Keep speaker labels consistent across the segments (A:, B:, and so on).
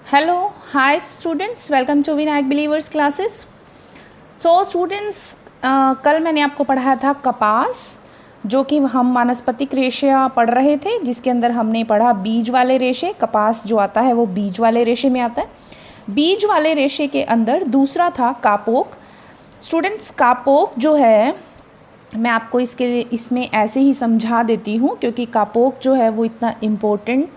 A: Hello hi students, welcome to Vinayak believers classes. So students, कल मैंने आपको पढ़ाया था कपास, जो कि हम वानस्पतिक रेशा पढ़ रहे थे, जिसके अंदर हमने पढ़ा बीज वाले रेशे। कपास जो आता है वो बीज वाले रेशे में आता है। बीज वाले रेशे के अंदर दूसरा था कापोक। स्टूडेंट्स, कापोक जो है मैं आपको इसमें ऐसे ही समझा देती हूँ, क्योंकि कापोक जो है वो इतना इम्पोर्टेंट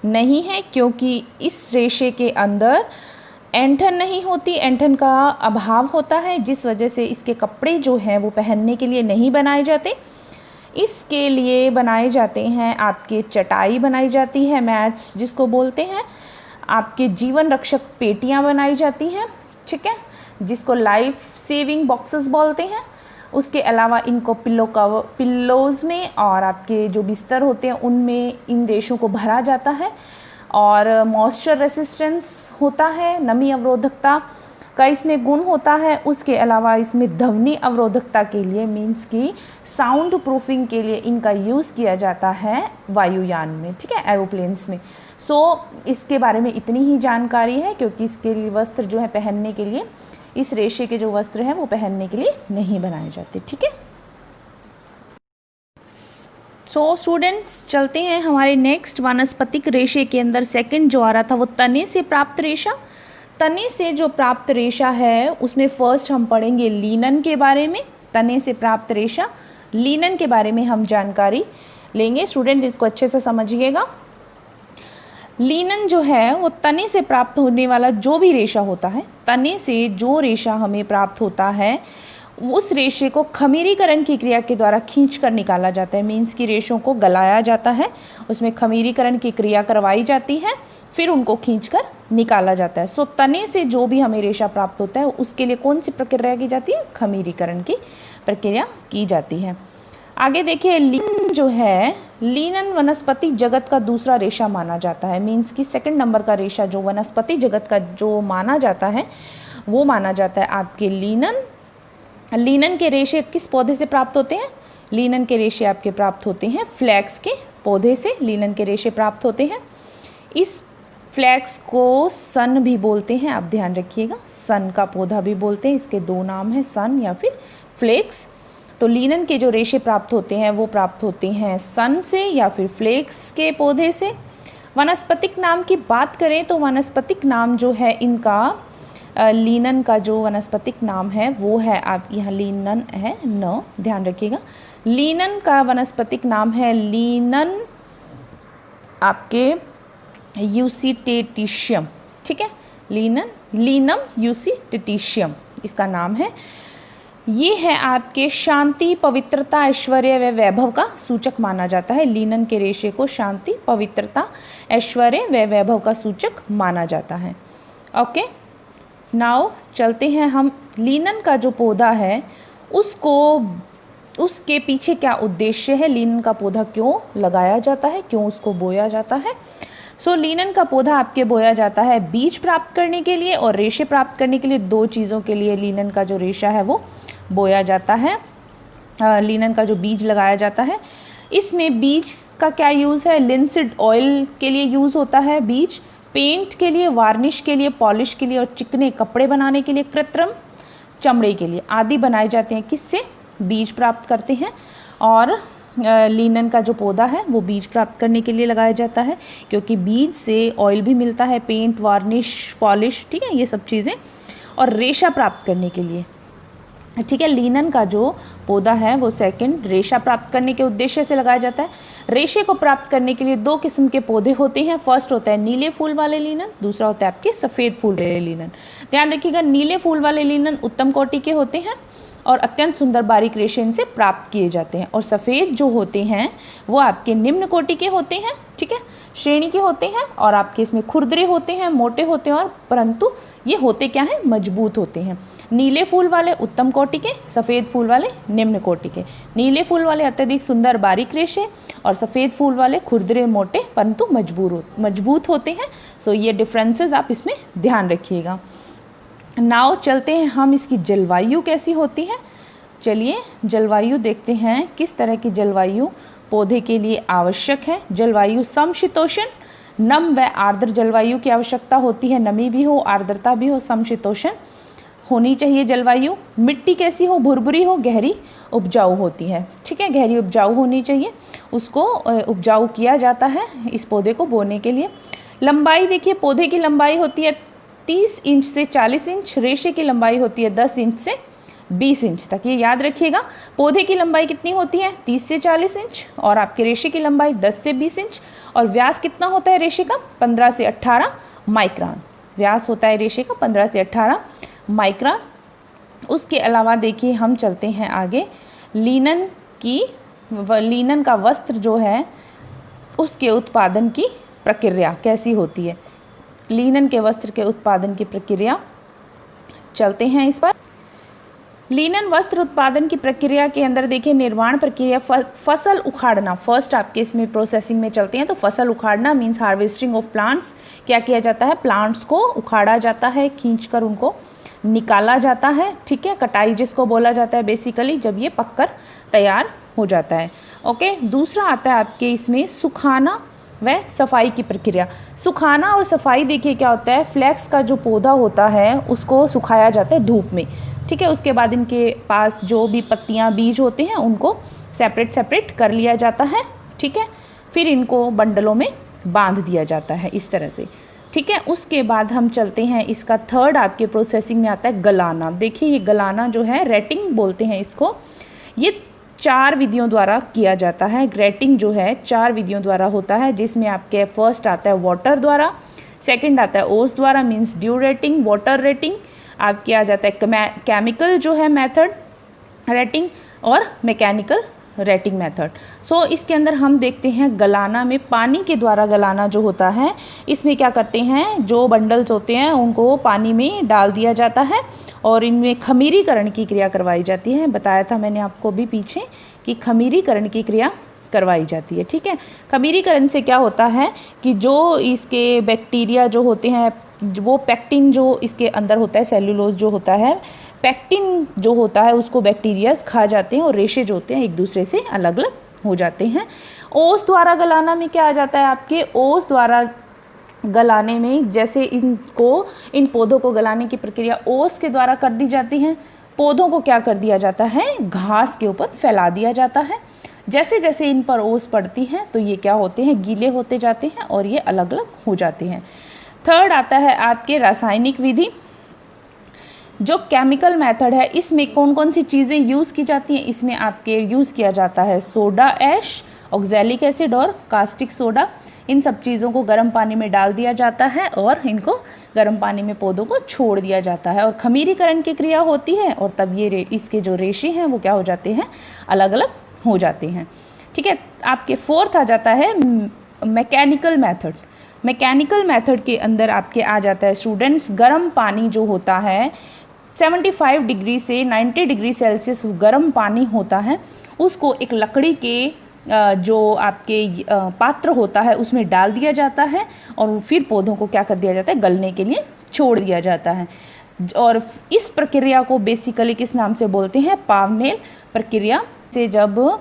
A: नहीं है, क्योंकि इस रेशे के अंदर ऐंठन नहीं होती, ऐंठन का अभाव होता है, जिस वजह से इसके कपड़े जो हैं वो पहनने के लिए नहीं बनाए जाते। इसके लिए बनाए जाते हैं आपके चटाई बनाई जाती है, मैट्स जिसको बोलते हैं, आपके जीवन रक्षक पेटियाँ बनाई जाती हैं, ठीक है, जिसको लाइफ सेविंग बॉक्सेस बोलते हैं। उसके अलावा इनको पिल्लोज़ में और आपके जो बिस्तर होते हैं उनमें इन रेशों को भरा जाता है। और मॉइस्चर रेसिस्टेंस होता है, नमी अवरोधकता का इसमें गुण होता है। उसके अलावा इसमें ध्वनि अवरोधकता के लिए, मीन्स की साउंड प्रूफिंग के लिए इनका यूज़ किया जाता है वायुयान में, ठीक है, एरोप्लेन्स में। इसके बारे में इतनी ही जानकारी है, क्योंकि इसके लिए वस्त्र जो है पहनने के लिए, इस रेशे के जो वस्त्र हैं वो पहनने के लिए नहीं बनाए जाते, ठीक है। स्टूडेंट्स, चलते हैं हमारे नेक्स्ट वानस्पतिक रेशे के अंदर। सेकंड जो आ रहा था वो तने से प्राप्त रेशा। तने से जो प्राप्त रेशा है उसमें फर्स्ट हम पढ़ेंगे लीनन के बारे में। तने से प्राप्त रेशा, लीनन के बारे में हम जानकारी लेंगे। स्टूडेंट, इसको अच्छे से समझिएगा। लीनन जो है वो तने से प्राप्त होने वाला जो भी रेशा होता है, तने से जो रेशा हमें प्राप्त होता है उस रेशे को खमीरीकरण की क्रिया के द्वारा खींच कर निकाला जाता है। मीन्स की रेशों को गलाया जाता है, उसमें खमीरीकरण की क्रिया करवाई जाती है, फिर उनको खींच कर निकाला जाता है। तने से जो भी हमें रेशा प्राप्त होता है उसके लिए कौन सी प्रक्रिया की जाती है? खमीरीकरण की प्रक्रिया की जाती है। आगे देखिए, लीनन जो है, लीनन वनस्पति जगत का दूसरा रेशा माना जाता है। मीन्स की सेकंड नंबर का रेशा जो वनस्पति जगत का जो माना जाता है वो माना जाता है आपके लीनन। लीनन के रेशे किस पौधे से प्राप्त होते हैं? लीनन के रेशे आपके प्राप्त होते हैं फ्लैक्स के पौधे से। लीनन के रेशे प्राप्त होते हैं। इस फ्लैक्स को सन भी बोलते हैं, आप ध्यान रखिएगा, सन का पौधा भी बोलते हैं। इसके दो नाम हैं, सन या फिर फ्लेक्स। तो लीनन के जो रेशे प्राप्त होते हैं वो प्राप्त होते हैं सन से या फिर फ्लेक्स के पौधे से। वनस्पतिक नाम की बात करें तो वनस्पतिक नाम जो है इनका, लीनन का जो वनस्पतिक नाम है वो है, आप यहाँ लीनन है न, ध्यान रखिएगा, लीनन का वनस्पतिक नाम है लीनन आपके यूसिटेटिशियम, ठीक है, लीनम यूसिटेटिशियम इसका नाम है। ये है आपके शांति, पवित्रता, ऐश्वर्य व वैभव का सूचक माना जाता है। लीनन के रेशे को शांति, पवित्रता, ऐश्वर्य व वैभव का सूचक माना जाता है। ओके, नाउ चलते हैं हम, लीनन का जो पौधा है उसके पीछे क्या उद्देश्य है, लीनन का पौधा क्यों लगाया जाता है, क्यों उसको बोया जाता है। लीनन का पौधा आपके बोया जाता है बीज प्राप्त करने के लिए और रेशे प्राप्त करने के लिए। दो चीज़ों के लिए लीनन का जो रेशा है वो बोया जाता है, लीनन का जो बीज लगाया जाता है। इसमें बीज का क्या यूज़ है? लिंसिड ऑयल के लिए यूज़ होता है बीज, पेंट के लिए, वार्निश के लिए, पॉलिश के लिए और चिकने कपड़े बनाने के लिए, कृत्रिम चमड़े के लिए आदि बनाए जाते हैं। किससे? बीज प्राप्त करते हैं। और लीनन का जो पौधा है वो बीज प्राप्त करने के लिए लगाया जाता है, क्योंकि बीज से ऑयल भी मिलता है, पेंट, वार्निश, पॉलिश, ठीक है, ये सब चीज़ें, और रेशा प्राप्त करने के लिए, ठीक है। लीनन का जो पौधा है वो सेकंड रेशा प्राप्त करने के उद्देश्य से लगाया जाता है। रेशे को प्राप्त करने के लिए दो किस्म के पौधे होते हैं। फर्स्ट होता है नीले फूल वाले लीनन, दूसरा होता है आपके सफ़ेद फूल वाले लीनन। ध्यान रखिएगा, नीले फूल वाले लीनन उत्तम कोटि के होते हैं और अत्यंत सुंदर बारीक रेशे इनसे प्राप्त किए जाते हैं। और सफ़ेद जो होते हैं वो आपके निम्न कोटि के होते हैं, ठीक है, श्रेणी के होते हैं, और आपके इसमें खुरदरे होते हैं, मोटे होते हैं, और परंतु ये होते क्या हैं? मजबूत होते हैं। नीले फूल वाले उत्तम कोटि के, सफ़ेद फूल वाले निम्न कोटि के। नीले फूल वाले अत्यधिक सुंदर बारीक रेशे और सफ़ेद फूल वाले खुरदरे, मोटे परंतु मजबूत होते हैं। ये डिफरेंसेस आप इसमें ध्यान रखिएगा। नाउ चलते हैं हम, इसकी जलवायु कैसी होती है। चलिए जलवायु देखते हैं, किस तरह की जलवायु पौधे के लिए आवश्यक है। जलवायु समशीतोष्ण नम व आर्द्र जलवायु की आवश्यकता होती है, नमी भी हो, आर्द्रता भी हो, समशीतोष्ण होनी चाहिए जलवायु। मिट्टी कैसी हो, भुरभुरी हो, गहरी उपजाऊ होती है, ठीक है, गहरी उपजाऊ होनी चाहिए, उसको उपजाऊ किया जाता है इस पौधे को बोने के लिए। लंबाई देखिए, पौधे की लंबाई होती है 30 इंच से 40 इंच, रेशे की लंबाई होती है 10 इंच से 20 इंच तक। ये याद रखिएगा, पौधे की लंबाई कितनी होती है 30 से 40 इंच और आपके रेशे की लंबाई 10 से 20 इंच। और व्यास कितना होता है रेशे का, 15 से 18 माइक्रोन व्यास होता है रेशे का, 15 से 18 माइक्रोन। उसके अलावा देखिए हम चलते हैं आगे, लीनन का वस्त्र जो है उसके उत्पादन की प्रक्रिया कैसी होती है। लीनन के वस्त्र के उत्पादन की प्रक्रिया, चलते हैं इस पर। लीनन वस्त्र उत्पादन की प्रक्रिया के अंदर देखिए निर्माण प्रक्रिया, फसल उखाड़ना फर्स्ट आपके इसमें प्रोसेसिंग में चलते हैं। तो फसल उखाड़ना मीन्स हार्वेस्टिंग ऑफ प्लांट्स। क्या किया जाता है, प्लांट्स को उखाड़ा जाता है, खींचकर उनको निकाला जाता है, ठीक है, कटाई जिसको बोला जाता है बेसिकली, जब ये पककर तैयार हो जाता है। ओके, दूसरा आता है आपके इसमें सुखाना व सफाई की प्रक्रिया। सुखाना और सफाई देखिए क्या होता है, फ्लैक्स का जो पौधा होता है उसको सुखाया जाता है धूप में, ठीक है। उसके बाद इनके पास जो भी पत्तियां बीज होते हैं उनको सेपरेट कर लिया जाता है, ठीक है। फिर इनको बंडलों में बांध दिया जाता है इस तरह से, ठीक है। उसके बाद हम चलते हैं, इसका थर्ड आपके प्रोसेसिंग में आता है गलाना। देखिए ये गलाना जो है, रेटिंग बोलते हैं इसको, ये 4 विधियों द्वारा किया जाता है। ग्रेटिंग जो है 4 विधियों द्वारा होता है, जिसमें आपके फर्स्ट आता है वाटर द्वारा, सेकंड आता है ओस द्वारा means due rating, water rating, आपके आ जाता है केमिकल जो है मेथड रेटिंग, और मैकेनिकल रेटिंग मेथड। सो इसके अंदर हम देखते हैं गलाना में पानी के द्वारा गलाना जो होता है, इसमें क्या करते हैं, जो बंडल्स होते हैं उनको पानी में डाल दिया जाता है और इनमें खमीरीकरण की क्रिया करवाई जाती है। बताया था मैंने आपको भी पीछे कि खमीरीकरण की क्रिया करवाई जाती है, ठीक है। खमीरीकरण से क्या होता है कि जो इसके बैक्टीरिया जो होते हैं, वो पैक्टिन जो इसके अंदर होता है, सेल्यूलोज जो होता है, पैक्टिन जो होता है उसको बैक्टीरियाज खा जाते हैं और रेशे जो होते हैं एक दूसरे से अलग अलग हो जाते हैं। ओस द्वारा गलाना में क्या आ जाता है आपके, ओस द्वारा गलाने में जैसे इन पौधों को गलाने की प्रक्रिया ओस के द्वारा कर दी जाती है। पौधों को क्या कर दिया जाता है, घास के ऊपर फैला दिया जाता है। जैसे जैसे इन पर ओस पड़ती है तो ये क्या होते हैं, गीले होते जाते हैं और ये अलग अलग हो जाते हैं। थर्ड आता है आपके रासायनिक विधि, जो केमिकल मेथड है। इसमें कौन कौन सी चीज़ें यूज़ की जाती हैं, इसमें आपके यूज़ किया जाता है सोडा ऐश, ऑक्जेलिक एसिड और कास्टिक सोडा। इन सब चीज़ों को गर्म पानी में डाल दिया जाता है और इनको गर्म पानी में पौधों को छोड़ दिया जाता है और खमीरीकरण की क्रिया होती है, और तब ये इसके जो रेशे हैं वो क्या हो जाते हैं, अलग अलग हो जाते हैं, ठीक है। आपके फोर्थ आ जाता है मैकेनिकल मेथड। मैकेनिकल मेथड के अंदर आपके आ जाता है स्टूडेंट्स, गर्म पानी जो होता है 75 डिग्री से 90 डिग्री सेल्सियस गर्म पानी होता है, उसको एक लकड़ी के जो आपके पात्र होता है उसमें डाल दिया जाता है और फिर पौधों को क्या कर दिया जाता है, गलने के लिए छोड़ दिया जाता है। और इस प्रक्रिया को बेसिकली किस नाम से बोलते हैं, पावनेल प्रक्रिया। से जब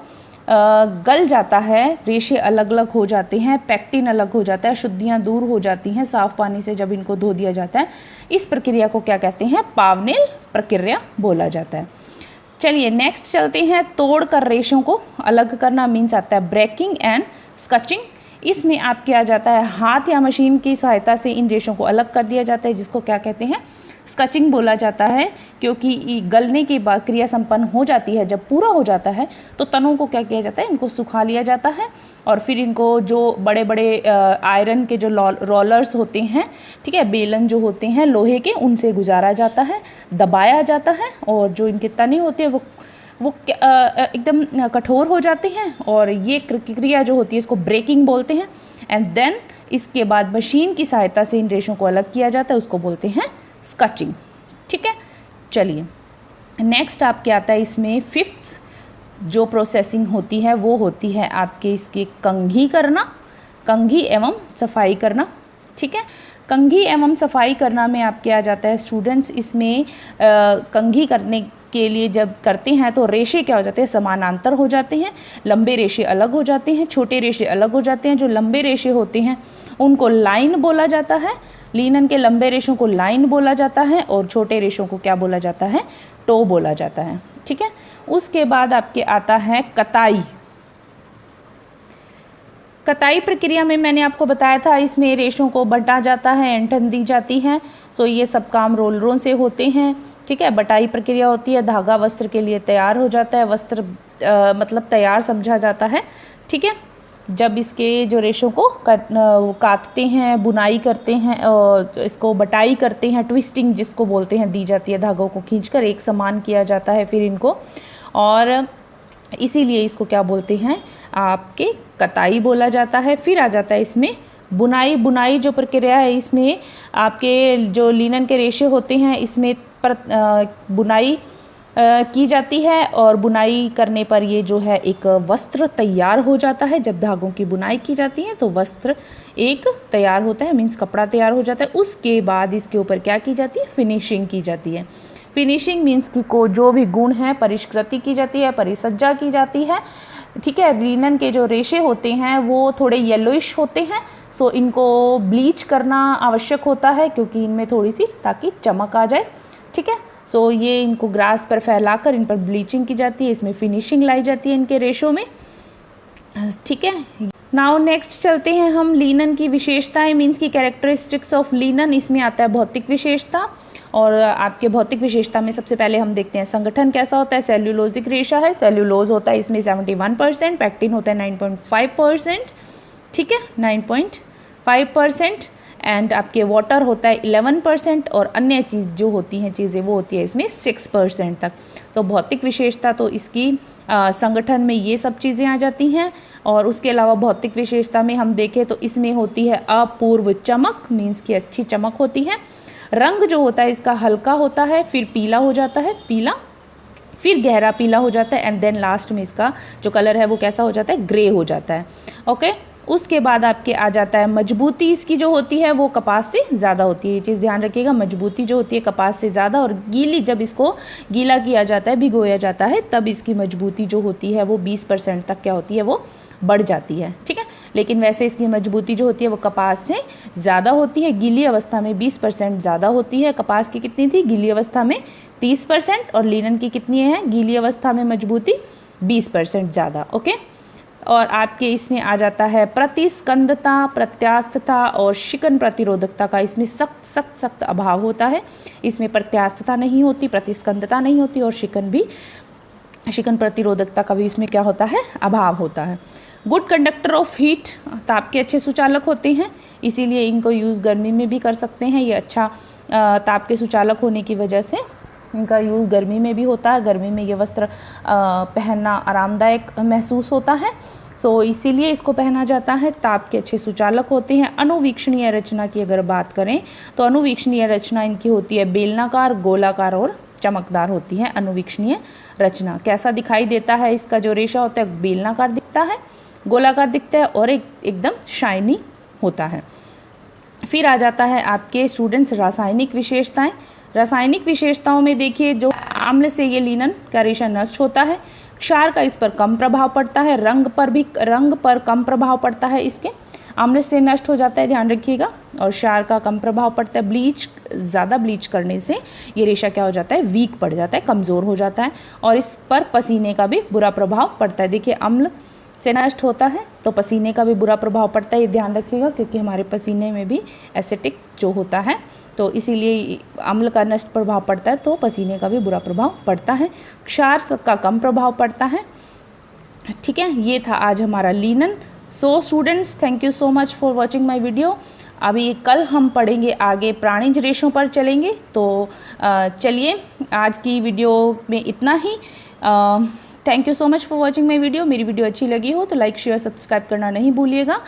A: गल जाता है, रेशे अलग अलग हो जाते हैं, पैक्टिन अलग हो जाता है, शुद्धियाँ दूर हो जाती हैं, साफ़ पानी से जब इनको धो दिया जाता है, इस प्रक्रिया को क्या कहते हैं, पावनेल प्रक्रिया बोला जाता है। चलिए नेक्स्ट चलते हैं, तोड़ कर रेशों को अलग करना मीन्स आता है ब्रेकिंग एंड स्कचिंग। इसमें आपके आ जाता है हाथ या मशीन की सहायता से इन रेशों को अलग कर दिया जाता है, जिसको क्या कहते हैं, स्कचिंग बोला जाता है। क्योंकि गलने की बाद क्रिया संपन्न हो जाती है, जब पूरा हो जाता है तो तनों को क्या किया जाता है, इनको सुखा लिया जाता है और फिर इनको जो बड़े बड़े आयरन के जो रोलर्स होते हैं, ठीक है, बेलन जो होते हैं लोहे के, उनसे गुजारा जाता है, दबाया जाता है और जो इनके तने होते हैं वो एकदम कठोर हो जाते हैं और ये क्रिया जो होती है इसको ब्रेकिंग बोलते हैं। एंड देन इसके बाद मशीन की सहायता से इन रेशों को अलग किया जाता है, उसको बोलते हैं स्कचिंग, ठीक है। चलिए नेक्स्ट आपके आता है इसमें फिफ्थ जो प्रोसेसिंग होती है वो होती है आपके इसके कंघी करना, कंघी एवं सफाई करना, ठीक है। कंघी एवं सफाई करना में आपके आ जाता है स्टूडेंट्स, इसमें कंघी करने के लिए जब करते हैं तो रेशे क्या हो जाते हैं, समानांतर हो जाते हैं, लंबे रेशे अलग हो जाते हैं, छोटे रेशे अलग हो जाते हैं। जो लंबे रेशे होते हैं उनको लाइन बोला जाता है। लिनन के लंबे रेशों को लाइन बोला जाता है और छोटे रेशों को क्या बोला जाता है, टो बोला जाता है। ठीक है, उसके बाद आपके आता है कताई। कताई प्रक्रिया में मैंने आपको बताया था, इसमें रेशों को बटा जाता है, ऐंठन दी जाती है। सो ये सब काम रोलरों से होते हैं। ठीक है, बटाई प्रक्रिया होती है, धागा वस्त्र के लिए तैयार हो जाता है, वस्त्र मतलब तैयार समझा जाता है। ठीक है, जब इसके जो रेशों को काटते हैं, बुनाई करते हैं, इसको बटाई करते हैं, ट्विस्टिंग जिसको बोलते हैं, दी जाती है, धागों को खींचकर एक समान किया जाता है फिर इनको, और इसीलिए इसको क्या बोलते हैं, आपके कताई बोला जाता है। फिर आ जाता है इसमें बुनाई। बुनाई जो प्रक्रिया है, इसमें आपके जो लिनन के रेशे होते हैं, इसमें बुनाई की जाती है, और बुनाई करने पर ये जो है एक वस्त्र तैयार हो जाता है। जब धागों की बुनाई की जाती है तो वस्त्र एक तैयार होता है, मीन्स कपड़ा तैयार हो जाता है। उसके बाद इसके ऊपर क्या की जाती है, फिनिशिंग की जाती है। फिनिशिंग मीन्स कि को जो भी गुण है, परिष्कृति की जाती है, परिसज्जा की जाती है। ठीक है, लिनन के जो रेशे होते हैं वो थोड़े येलोइश होते हैं, सो इनको ब्लीच करना आवश्यक होता है, क्योंकि इनमें थोड़ी सी ताकि चमक आ जाए। ठीक है, सो ये इनको ग्रास पर फैलाकर इन पर ब्लीचिंग की जाती है, इसमें फिनिशिंग लाई जाती है इनके रेशों में। ठीक है, नाउ नेक्स्ट चलते हैं हम लिनन की विशेषताएं, मीन्स की कैरेक्टरिस्टिक्स ऑफ लिनन। इसमें आता है भौतिक विशेषता, और आपके भौतिक विशेषता में सबसे पहले हम देखते हैं संगठन कैसा होता है। सेल्यूलोजिक रेशा है, सेल्यूलोज होता है इसमें 71%, पैक्टिन होता है 9.5%। ठीक है, 9.5%, एंड आपके वाटर होता है 11%, और अन्य चीज़ जो होती हैं चीज़ें वो होती है इसमें 6% तक। तो भौतिक विशेषता तो इसकी संगठन में ये सब चीज़ें आ जाती हैं। और उसके अलावा भौतिक विशेषता में हम देखें तो इसमें होती है अपूर्व चमक, मीन्स की अच्छी चमक होती है। रंग जो होता है इसका हल्का होता है, फिर पीला हो जाता है, पीला, फिर गहरा पीला हो जाता है, एंड देन लास्ट में इसका जो कलर है वो कैसा हो जाता है, ग्रे हो जाता है। ओके, उसके बाद आपके आ जाता है मजबूती। इसकी जो होती है वो कपास से ज़्यादा होती है, ये चीज़ ध्यान रखिएगा, मजबूती जो होती है कपास से ज़्यादा। और गीली, जब इसको गीला किया जाता है, भिगोया जाता है, तब इसकी मजबूती जो होती है वो 20% तक क्या होती है, वो बढ़ जाती है। ठीक है, लेकिन वैसे इसकी मजबूती जो होती है वो कपास से ज़्यादा होती है। गीली अवस्था में 20% ज़्यादा होती है। कपास की कितनी थी गीली अवस्था में, 30%, और लिनन की कितनी है गीली अवस्था में मजबूती, 20% ज़्यादा। ओके, और आपके इसमें आ जाता है प्रतिस्कंदता, प्रत्यास्थता और शिकन प्रतिरोधकता का इसमें सख्त अभाव होता है। इसमें प्रत्यास्थता नहीं होती, प्रतिस्कंदता नहीं होती, और शिकन प्रतिरोधकता का भी इसमें क्या होता है, अभाव होता है। गुड कंडक्टर ऑफ हीट, ताप के अच्छे सुचालक होते हैं, इसीलिए इनको यूज़ गर्मी में भी कर सकते हैं। ये अच्छा ताप के सुचालक होने की वजह से इनका यूज़ गर्मी में भी होता है। गर्मी में ये वस्त्र पहनना आरामदायक महसूस होता है, सो इसीलिए इसको पहना जाता है। ताप के अच्छे सुचालक होते हैं। अनुवीक्षणीय रचना की अगर बात करें तो अनुवीक्षणीय रचना इनकी होती है बेलनाकार, गोलाकार और चमकदार होती है। अनुवीक्षणीय रचना कैसा दिखाई देता है, इसका जो रेशा होता है बेलनाकार दिखता है, गोलाकार दिखता है, और एकदम शाइनी होता है। फिर आ जाता है आपके स्टूडेंट्स रासायनिक विशेषताएं। रासायनिक विशेषताओं में देखिए, जो आम्ल से ये लिनन का रेशा नष्ट होता है, क्षार का इस पर कम प्रभाव पड़ता है, रंग पर कम प्रभाव पड़ता है, इसके आम्ल से नष्ट हो जाता है, ध्यान रखिएगा, और क्षार का कम प्रभाव पड़ता है। ज़्यादा ब्लीच करने से ये रेशा क्या हो जाता है, वीक पड़ जाता है, कमज़ोर हो जाता है, और इस पर पसीने का भी बुरा प्रभाव पड़ता है। देखिए, अम्ल से नष्ट होता है तो पसीने का भी बुरा प्रभाव पड़ता है, ये ध्यान रखिएगा, क्योंकि हमारे पसीने में भी एसिटिक जो होता है, तो इसीलिए अम्ल का नष्ट प्रभाव पड़ता है तो पसीने का भी बुरा प्रभाव पड़ता है। क्षार का कम प्रभाव पड़ता है। ठीक है, ये था आज हमारा linen. So students, thank you so much for watching my video. अभी कल हम पढ़ेंगे आगे, प्राणिज रेशों पर चलेंगे। तो चलिए, आज की वीडियो में इतना ही। Thank you so much for watching my video. मेरी वीडियो अच्छी लगी हो तो लाइक, शेयर, सब्सक्राइब करना नहीं भूलिएगा।